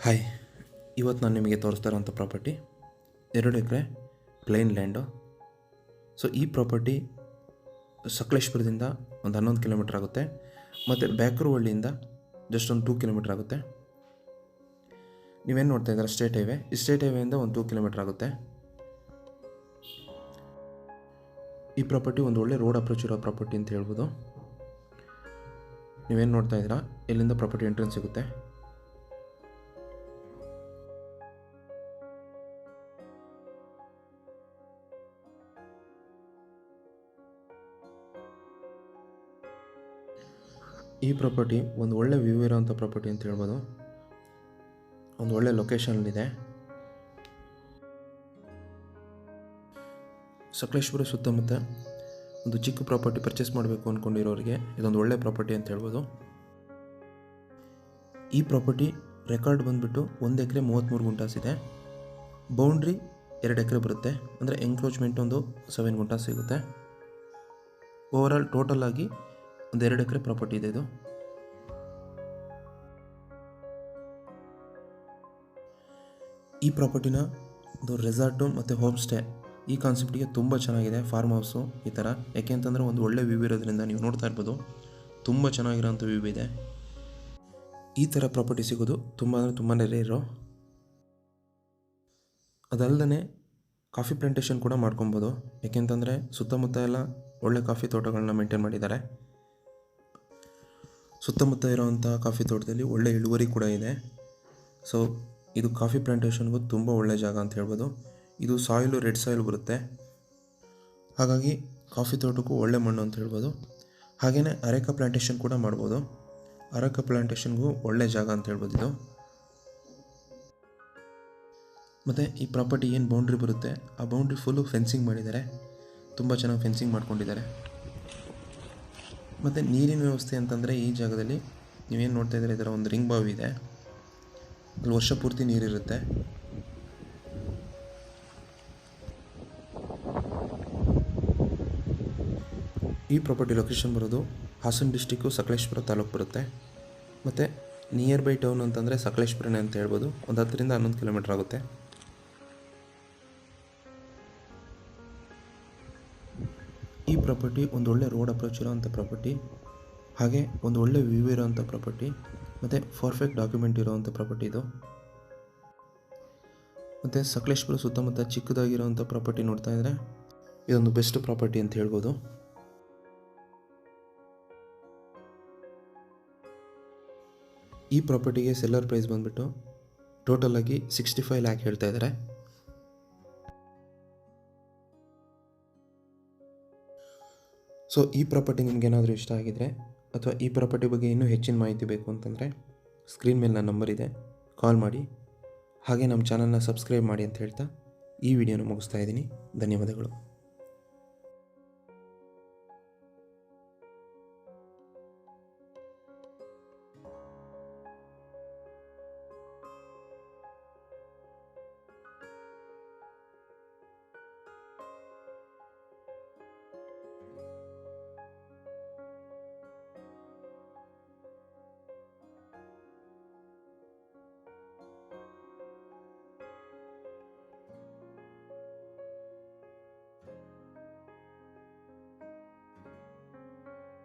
Hi, ಇವತ್ತು ನಾನು ನಿಮಗೆ ತೋರಿಸ್ತಾ ಇರೋಂಥ ಪ್ರಾಪರ್ಟಿ 2 ಎಕರೆ ಪ್ಲೇನ್ ಲ್ಯಾಂಡು. ಸೊ ಈ ಪ್ರಾಪರ್ಟಿ ಸಕಲೇಶ್ಪುರದಿಂದ ಒಂದು 11 ಕಿಲೋಮೀಟ್ರ್ ಆಗುತ್ತೆ ಮತ್ತು ಬ್ಯಾಕ್ರಹಳ್ಳಿಯಿಂದ ಜಸ್ಟ್ ಒಂದು 2 ಕಿಲೋಮೀಟ್ರ್ ಆಗುತ್ತೆ. ನೀವೇನು ನೋಡ್ತಾ ಇದ್ದೀರಾ ಸ್ಟೇಟ್ ಹೈವೇ, ಈ ಸ್ಟೇಟ್ ಹೈವೇಯಿಂದ ಒಂದು 2 ಕಿಲೋಮೀಟ್ರ್ ಆಗುತ್ತೆ. ಈ ಪ್ರಾಪರ್ಟಿ ಒಂದು ಒಳ್ಳೆ ರೋಡ್ ಅಪ್ರೋಚ್ ಇರೋ ಪ್ರಾಪರ್ಟಿ ಅಂತ ಹೇಳ್ಬೋದು. ನೀವೇನು ನೋಡ್ತಾ ಇದ್ದೀರಾ, ಇಲ್ಲಿಂದ ಪ್ರಾಪರ್ಟಿ ಎಂಟ್ರೆನ್ಸ್ ಸಿಗುತ್ತೆ. ಈ ಪ್ರಾಪರ್ಟಿ ಒಂದು ಒಳ್ಳೆ ವ್ಯೂ ಇರೋಂಥ ಪ್ರಾಪರ್ಟಿ ಅಂತ ಹೇಳ್ಬೋದು. ಒಂದು ಒಳ್ಳೆ ಲೊಕೇಶನಲ್ಲಿದೆ. ಸಕಲೇಶ್ಪುರ ಸುತ್ತಮುತ್ತ ಒಂದು ಚಿಕ್ಕ ಪ್ರಾಪರ್ಟಿ ಪರ್ಚೇಸ್ ಮಾಡಬೇಕು ಅಂದ್ಕೊಂಡಿರೋರಿಗೆ ಇದೊಂದು ಒಳ್ಳೆ ಪ್ರಾಪರ್ಟಿ ಅಂತ ಹೇಳ್ಬೋದು. ಈ ಪ್ರಾಪರ್ಟಿ ರೆಕಾರ್ಡ್ ಬಂದುಬಿಟ್ಟು 1 ಎಕರೆ 33 ಗುಂಟಾಸ್ ಇದೆ. ಬೌಂಡ್ರಿ 2 ಎಕರೆ ಬರುತ್ತೆ, ಅಂದರೆ ಎಂಕ್ರೋಚ್ಮೆಂಟ್ ಒಂದು 7 ಗುಂಟಾಸ್ ಸಿಗುತ್ತೆ. ಓವರಾಲ್ ಟೋಟಲ್ ಆಗಿ ಒಂದು 2 ಎಕರೆ ಪ್ರಾಪರ್ಟಿ ಇದೆ ಇದು. ಈ ಪ್ರಾಪರ್ಟಿನ ಒಂದು ರೆಸಾರ್ಟು ಮತ್ತು ಹೋಮ್ ಸ್ಟೇ ಈ ಕಾನ್ಸೆಪ್ಟಿಗೆ ತುಂಬ ಚೆನ್ನಾಗಿದೆ. ಫಾರ್ಮ್ ಹೌಸು ಈ ಥರ, ಯಾಕೆ ಅಂತಂದರೆ ಒಂದು ಒಳ್ಳೆ ವ್ಯೂ ಇರೋದ್ರಿಂದ ನೀವು ನೋಡ್ತಾ ಇರ್ಬೋದು, ತುಂಬ ಚೆನ್ನಾಗಿರೋಂಥ ವ್ಯೂ ಇದೆ. ಈ ಥರ ಪ್ರಾಪರ್ಟಿ ಸಿಗೋದು ತುಂಬ ಅಂದರೆ ತುಂಬಾ ರೇರು. ಅದಲ್ಲದೆ ಕಾಫಿ ಪ್ಲಾಂಟೇಶನ್ ಕೂಡ ಮಾಡ್ಕೊಬೋದು, ಯಾಕೆಂತಂದರೆ ಸುತ್ತಮುತ್ತ ಎಲ್ಲ ಒಳ್ಳೆ ಕಾಫಿ ತೋಟಗಳನ್ನ ಮೇಂಟೈನ್ ಮಾಡಿದ್ದಾರೆ. ಸುತ್ತಮುತ್ತ ಇರೋವಂಥ ಕಾಫಿ ತೋಟದಲ್ಲಿ ಒಳ್ಳೆ ಇಳುವರಿ ಕೂಡ ಇದೆ. ಸೊ ಇದು ಕಾಫಿ ಪ್ಲಾಂಟೇಶನ್ಗೂ ತುಂಬ ಒಳ್ಳೆ ಜಾಗ ಅಂತ ಹೇಳ್ಬೋದು. ಇದು ಸಾಯಿಲು ರೆಡ್ ಸಾಯಿಲ್ ಬರುತ್ತೆ, ಹಾಗಾಗಿ ಕಾಫಿ ತೋಟಕ್ಕೂ ಒಳ್ಳೆ ಮಣ್ಣು ಅಂತ ಹೇಳ್ಬೋದು. ಹಾಗೆಯೇ ಅರೇಕಾ ಪ್ಲಾಂಟೇಶನ್ ಕೂಡ ಮಾಡ್ಬೋದು. ಅರೇಕಾ ಪ್ಲಾಂಟೇಶನ್ಗೂ ಒಳ್ಳೆ ಜಾಗ ಅಂತ ಹೇಳ್ಬೋದು ಇದು. ಮತ್ತು ಈ ಪ್ರಾಪರ್ಟಿ ಏನು ಬೌಂಡ್ರಿ ಬರುತ್ತೆ, ಆ ಬೌಂಡ್ರಿ ಫುಲ್ಲು ಫೆನ್ಸಿಂಗ್ ಮಾಡಿದ್ದಾರೆ, ತುಂಬ ಚೆನ್ನಾಗಿ ಫೆನ್ಸಿಂಗ್ ಮಾಡ್ಕೊಂಡಿದ್ದಾರೆ. ಮತ್ತು ನೀರಿನ ವ್ಯವಸ್ಥೆ ಅಂತಂದರೆ ಈ ಜಾಗದಲ್ಲಿ ನೀವೇನು ನೋಡ್ತಾ ಇದ್ದೀರಾ, ಇದರ ಒಂದು ರಿಂಗ್ ಬಾವಿ ಇದೆ, ಅಲ್ಲಿ ವರ್ಷ ಪೂರ್ತಿ ನೀರಿರುತ್ತೆ. ಈ ಪ್ರಾಪರ್ಟಿ ಲೊಕೇಶನ್ ಬರೋದು ಹಾಸನ ಡಿಸ್ಟಿಕ್ಕು ಸಕಲೇಶ್ಪುರ ತಾಲೂಕು ಬರುತ್ತೆ. ಮತ್ತು ನಿಯರ್ ಬೈ ಟೌನ್ ಅಂತಂದರೆ ಸಕಲೇಶ್ಪುರನೇ ಅಂತ ಹೇಳ್ಬೋದು. ಒಂದು 10 ರಿಂದ 11 ಕಿಲೋಮೀಟ್ರ್ ಆಗುತ್ತೆ. ಈ ಪ್ರಾಪರ್ಟಿ ಒಂದು ಒಳ್ಳೆ ರೋಡ್ ಅಪ್ರೋಚ್ ಇರೋವಂಥ ಪ್ರಾಪರ್ಟಿ, ಹಾಗೆ ಒಂದು ಒಳ್ಳೆ ವ್ಯೂ ಇರೋವಂಥ ಪ್ರಾಪರ್ಟಿ, ಮತ್ತು ಪರ್ಫೆಕ್ಟ್ ಡಾಕ್ಯುಮೆಂಟ್ ಇರೋವಂಥ ಪ್ರಾಪರ್ಟಿ ಇದು. ಮತ್ತು ಸಕಲೇಶ್ಪುರ ಸುತ್ತಮುತ್ತ ಚಿಕ್ಕದಾಗಿರೋವಂಥ ಪ್ರಾಪರ್ಟಿ ನೋಡ್ತಾ ಇದ್ದರೆ ಇದೊಂದು ಬೆಸ್ಟ್ ಪ್ರಾಪರ್ಟಿ ಅಂತ ಹೇಳ್ಬೋದು. ಈ ಪ್ರಾಪರ್ಟಿಗೆ ಸೆಲ್ಲರ್ ಪ್ರೈಸ್ ಬಂದುಬಿಟ್ಟು ಟೋಟಲಾಗಿ 65 ಲ್ಯಾಕ್ ಹೇಳ್ತಾ ಇದ್ದಾರೆ. ಸೊ ಈ ಪ್ರಾಪರ್ಟಿ ನಿಮಗೇನಾದರೂ ಇಷ್ಟ ಆಗಿದರೆ ಅಥವಾ ಈ ಪ್ರಾಪರ್ಟಿ ಬಗ್ಗೆ ಇನ್ನೂ ಹೆಚ್ಚಿನ ಮಾಹಿತಿ ಬೇಕು ಅಂತಂದರೆ ಸ್ಕ್ರೀನ್ ಮೇಲೆ ನನ್ನ ನಂಬರ್ ಇದೆ, ಕಾಲ್ ಮಾಡಿ. ಹಾಗೆ ನಮ್ಮ ಚಾನಲ್ನ ಸಬ್ಸ್ಕ್ರೈಬ್ ಮಾಡಿ ಅಂತ ಹೇಳ್ತಾ ಈ ವಿಡಿಯೋನ ಮುಗಿಸ್ತಾ ಇದ್ದೀನಿ. ಧನ್ಯವಾದಗಳು.